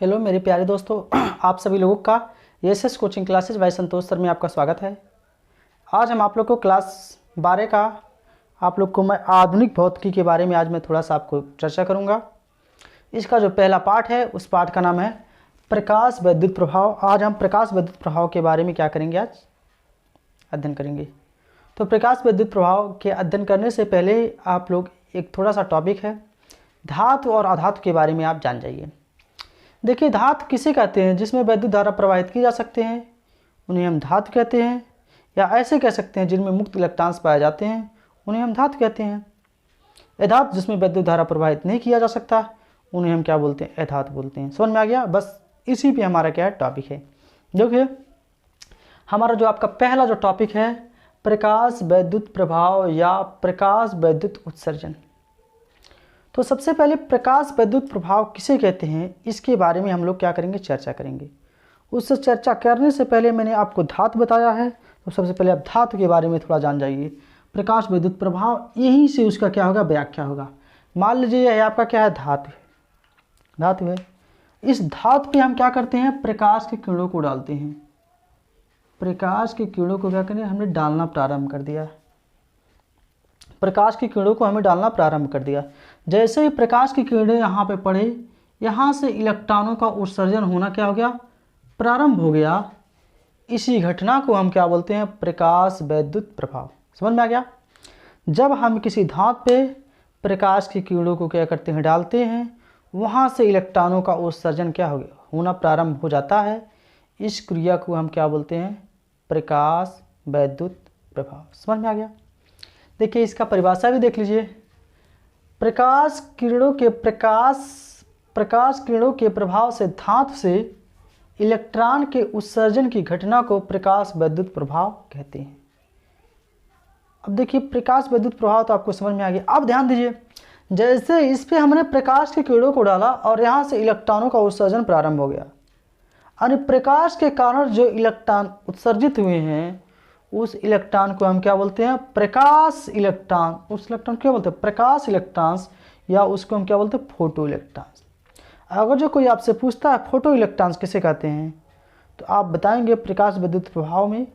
Hello मेरे प्यारे दोस्तों, आप सभी लोगों का एसएस कोचिंग क्लासेज बाय संतोष सर में आपका स्वागत है। आज हम आप लोग को क्लास 12 का आप लोग को मैं आधुनिक भौतिकी के बारे में आज मैं थोड़ा सा आपको चर्चा करूंगा। इसका जो पहला पार्ट है उस पार्ट का नाम है प्रकाश वैद्युत प्रभाव। आज हम प्रकाश वैद्युत प्रभाव के बारे में क्या करेंगे, आज अध्ययन करेंगे। तो प्रकाश वैद्युत प्रभाव के अध्ययन करने से पहले आप लोग एक थोड़ा सा टॉपिक है धातु और अधातु के बारे में आप जान जाइए। देखिए, धातु किसे कहते हैं जिसमें वैद्युत धारा प्रवाहित की जा सकते हैं, उन्हें हम धातु कहते हैं। या ऐसे कह सकते हैं जिनमें मुक्त इलेक्ट्रॉन्स पाए जाते हैं, उन्हें हम धातु कहते हैं। अधातु जिसमें वैद्युत धारा प्रवाहित नहीं किया जा सकता, उन्हें हम क्या बोलते हैं, अधातु बोलते हैं। समझ में आ गया? बस इसी पे हमारा क्या है टॉपिक है। देखिए, हमारा जो आपका पहला जो टॉपिक है प्रकाश वैद्युत प्रभाव या प्रकाश वैद्युत उत्सर्जन। तो सबसे पहले प्रकाश वैद्युत प्रभाव किसे कहते हैं, इसके बारे में हम लोग क्या करेंगे, चर्चा करेंगे। उससे चर्चा करने से पहले मैंने आपको धातु बताया है, तो सबसे पहले आप धातु के बारे में थोड़ा जान जाइए। प्रकाश वैद्युत प्रभाव यहीं से उसका क्या होगा, व्याख्या होगा। मान लीजिए यह आपका क्या है, धातु है। धातु है, इस धातु पे हम क्या करते हैं, प्रकाश के किरणों को डालते हैं। प्रकाश के किरणों को क्या करें, हमने डालना प्रारंभ कर दिया। प्रकाश की किरणों को हमें डालना प्रारंभ कर दिया। जैसे ही प्रकाश की किरणें यहाँ पे पड़े, यहाँ से इलेक्ट्रॉनों का उत्सर्जन होना क्या हो गया, प्रारंभ हो गया। इसी घटना को हम क्या बोलते हैं, प्रकाश वैद्युत प्रभाव। समझ में आ गया? जब हम किसी धातु पे प्रकाश की किरणों को क्या करते हैं, डालते हैं, वहाँ से इलेक्ट्रॉनों का उत्सर्जन क्या हो गया, होना प्रारंभ हो जाता है। इस क्रिया को हम क्या बोलते हैं, प्रकाश वैद्युत प्रभाव। समझ में आ गया? देखिए, इसका परिभाषा भी देख लीजिए। प्रकाश किरणों के प्रभाव से धातु से इलेक्ट्रॉन के उत्सर्जन की घटना को प्रकाश वैद्युत प्रभाव कहते हैं। अब देखिए, प्रकाश वैद्युत प्रभाव तो आपको समझ में आ गया। अब ध्यान दीजिए, जैसे इस पे हमने प्रकाश की किरणों को डाला और यहाँ से इलेक्ट्रॉनों का उत्सर्जन प्रारंभ हो गया, यानी प्रकाश के कारण जो इलेक्ट्रॉन उत्सर्जित हुए हैं उस इलेक्ट्रॉन को हम क्या बोलते हैं, प्रकाश इलेक्ट्रॉन। उस इलेक्ट्रॉन को क्या बोलते हैं, प्रकाश इलेक्ट्रॉन्स, या उसको हम क्या बोलते हैं, फोटो इलेक्ट्रॉन्स। अगर जो कोई आपसे पूछता है फोटो इलेक्ट्रॉन्स किसे कहते हैं, तो आप बताएंगे प्रकाश वैद्युत प्रभाव में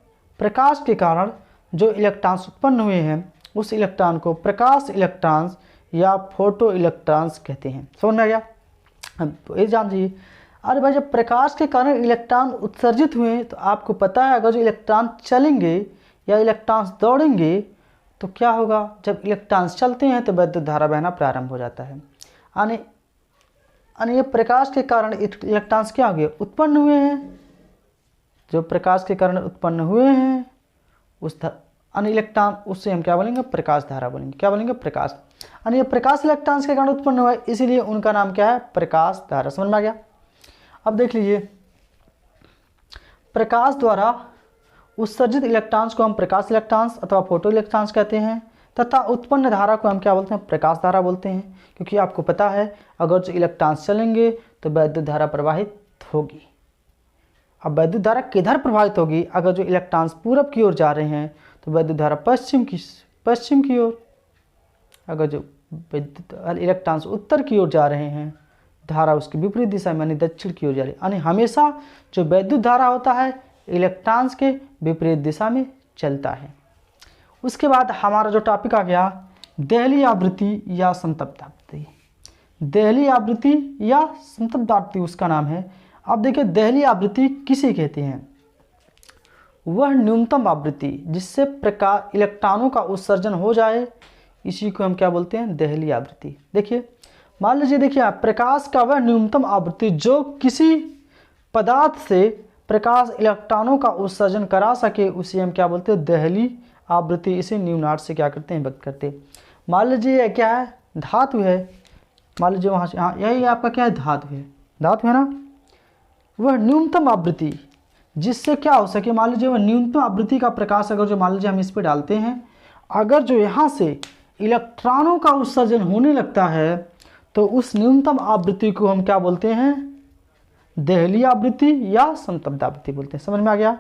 प्रकाश के कारण जो इलेक्ट्रॉन्स उत्पन्न हुए हैं उस इलेक्ट्रॉन को प्रकाश इलेक्ट्रॉन्स या फोटो इलेक्ट्रॉन्स कहते हैं। समझ में आ गया? तो ये जान लीजिए। अरे भाई, जब प्रकाश के कारण इलेक्ट्रॉन उत्सर्जित हुए तो आपको पता है अगर जो इलेक्ट्रॉन चलेंगे या इलेक्ट्रॉन्स दौड़ेंगे तो क्या होगा, जब इलेक्ट्रॉन्स चलते हैं तो वैद्युत धारा बहना प्रारंभ हो जाता है। यानी ये प्रकाश के कारण इलेक्ट्रॉन्स क्या हो गए, उत्पन्न हुए हैं। जो प्रकाश के कारण उत्पन्न हुए हैं उस इलेक्ट्रॉन, उससे हम क्या बोलेंगे, प्रकाश धारा बोलेंगे। क्या बोलेंगे, प्रकाश। यानी ये प्रकाश इलेक्ट्रॉन्स के कारण उत्पन्न हुआ है, इसीलिए उनका नाम क्या है, प्रकाश धारा। समझ में आ गया? अब देख लीजिए, प्रकाश द्वारा उत्सर्जित इलेक्ट्रॉन्स को हम प्रकाश इलेक्ट्रॉन्स अथवा फोटो इलेक्ट्रॉन्स कहते हैं, तथा उत्पन्न धारा को हम क्या बोलते हैं, प्रकाश धारा बोलते हैं। क्योंकि आपको पता है अगर जो इलेक्ट्रॉन्स चलेंगे तो वैद्युत धारा प्रवाहित होगी। अब वैद्युत धारा किधर प्रवाहित होगी, अगर जो इलेक्ट्रॉन्स पूरब की ओर जा रहे हैं तो वैद्युत धारा पश्चिम की ओर। अगर जो इलेक्ट्रॉन्स उत्तर की ओर जा रहे हैं, धारा उसकी विपरीत दिशा में यानी दक्षिण की ओर जा रही है। यानी हमेशा जो वैद्युत धारा होता है इलेक्ट्रॉन्स के विपरीत दिशा में चलता है। उसके बाद हमारा जो टॉपिक आ गया देहली आवृत्ति या संतप्त आवृत्ति। देहली आवृत्ति या संतप्त आवृत्ति उसका नाम है। अब देखिए, देहली आवृत्ति किसे कहते हैं, वह न्यूनतम आवृत्ति जिससे प्रकाश इलेक्ट्रॉनों का उत्सर्जन हो जाए, इसी को हम क्या बोलते हैं, देहली आवृत्ति। देखिए, मान लीजिए, देखिए, प्रकाश का वह न्यूनतम आवृत्ति जो किसी पदार्थ से प्रकाश इलेक्ट्रॉनों का उत्सर्जन करा सके, उसे हम क्या बोलते हैं, देहली आवृत्ति। इसे न्यूनार्ड से क्या करते हैं, व्यक्त करते हैं। मान लीजिए यह क्या है, धातु है। मान लीजिए वहाँ से, हाँ, यही आपका क्या है, धातु है ना। वह न्यूनतम आवृत्ति जिससे क्या हो सके, मान लीजिए वह न्यूनतम आवृत्ति का प्रकाश अगर जो मान लीजिए हम इस पर डालते हैं, अगर जो यहाँ से इलेक्ट्रॉनों का उत्सर्जन होने लगता है तो उस न्यूनतम आवृत्ति को हम क्या बोलते हैं, देहली आवृत्ति या संतप्त आवृत्ति बोलते हैं। समझ में आ गया?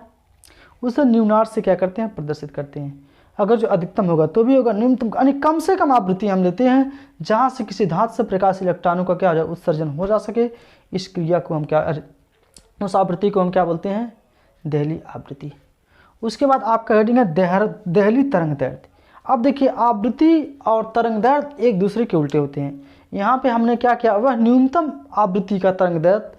उसे न्यूनार्ड से क्या करते हैं, प्रदर्शित करते हैं। अगर जो अधिकतम होगा तो भी होगा, न्यूनतम यानी कम से कम आवृत्ति हम लेते हैं जहाँ से किसी धातु से प्रकाश इलेक्ट्रॉनों का क्या हो जाए, उत्सर्जन हो जा सके। इस क्रिया को हम क्या, उस आवृत्ति को हम क्या बोलते हैं, देहली आवृत्ति। उसके बाद आपका हेडिंग है देहली तरंग दैर्ध्य। अब देखिए आवृत्ति और तरंग दैर्ध्य एक दूसरे के उल्टे होते हैं। यहाँ पे हमने क्या किया, वह न्यूनतम आवृत्ति का तरंग दैर्ध्य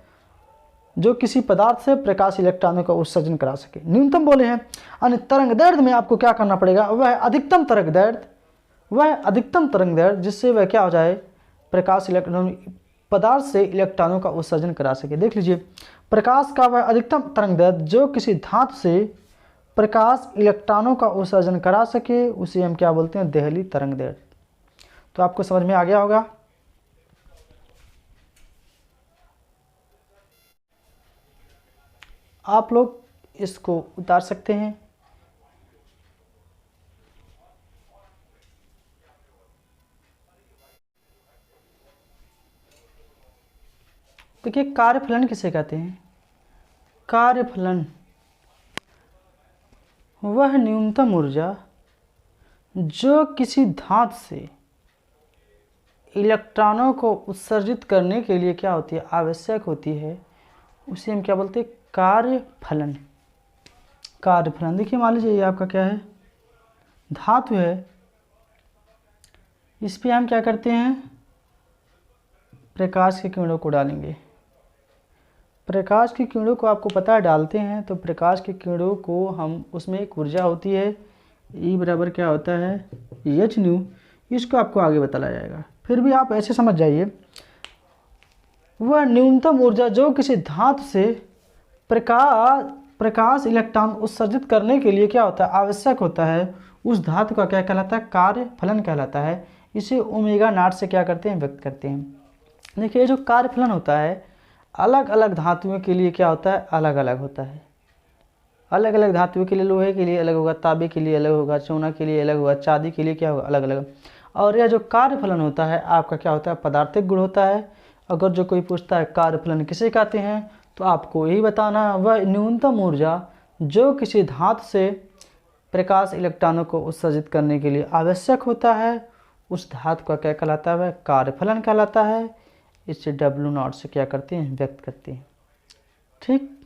जो किसी पदार्थ से प्रकाश इलेक्ट्रॉनों का उत्सर्जन करा सके, न्यूनतम बोले हैं। अन्य तरंग दैर्ध्य में आपको क्या करना पड़ेगा, वह अधिकतम तरंग दैर्ध्य, वह अधिकतम तरंग दैर्ध्य जिससे वह क्या हो जाए, प्रकाश इलेक्ट्रॉन पदार्थ से इलेक्ट्रॉनों का उत्सर्जन करा सके। देख लीजिए, प्रकाश का वह अधिकतम तरंग दैर्ध्य जो किसी धातु से प्रकाश इलेक्ट्रॉनों का उत्सर्जन करा सके, उसे हम क्या बोलते हैं, देहली तरंग दैर्ध्य। तो आपको समझ में आ गया होगा। आप लोग इसको उतार सकते हैं। देखिए कार्यफलन किसे कहते हैं, कार्यफलन वह न्यूनतम ऊर्जा जो किसी धातु से इलेक्ट्रॉनों को उत्सर्जित करने के लिए क्या होती है, आवश्यक होती है, उसे हम क्या बोलते हैं, कार्यफलन। कार्यफलन देखिए, मान लीजिए ये आपका क्या है, धातु है, इस पे हम क्या करते हैं, प्रकाश के किरणों को डालेंगे। प्रकाश की किरणों को आपको पता है डालते हैं तो प्रकाश की किरणों को हम, उसमें एक ऊर्जा होती है E बराबर क्या होता है, एच न्यू। इसको आपको आगे बताया जाएगा, फिर भी आप ऐसे समझ जाइए, वह न्यूनतम ऊर्जा जो किसी धातु से प्रकाश इलेक्ट्रॉन उत्सर्जित करने के लिए क्या होता है, आवश्यक होता है, उस धातु का क्या कहलाता है, कार्यफलन कहलाता है। इसे ओमेगा नॉट से क्या करते हैं, व्यक्त करते हैं। देखिए जो कार्यफलन होता है अलग अलग धातुओं के लिए क्या होता है, अलग अलग होता है। अलग अलग धातुओं के लिए लोहे के लिए अलग होगा, तांबे के लिए अलग होगा, सोना के लिए अलग होगा, चांदी के लिए क्या होगा, अलग अलग। और यह जो कार्यफलन होता है आपका क्या होता है, पदार्थिक गुण होता है। अगर जो कोई पूछता है कार्यफलन किसे कहते हैं, तो आपको यही बताना, वह न्यूनतम ऊर्जा जो किसी धातु से प्रकाश इलेक्ट्रॉनों को उत्सर्जित करने के लिए आवश्यक होता है, उस धातु का क्या कहलाता है, वह कार्यफलन कहलाता है। इससे W0 से क्या करते हैं, व्यक्त करते हैं। ठीक।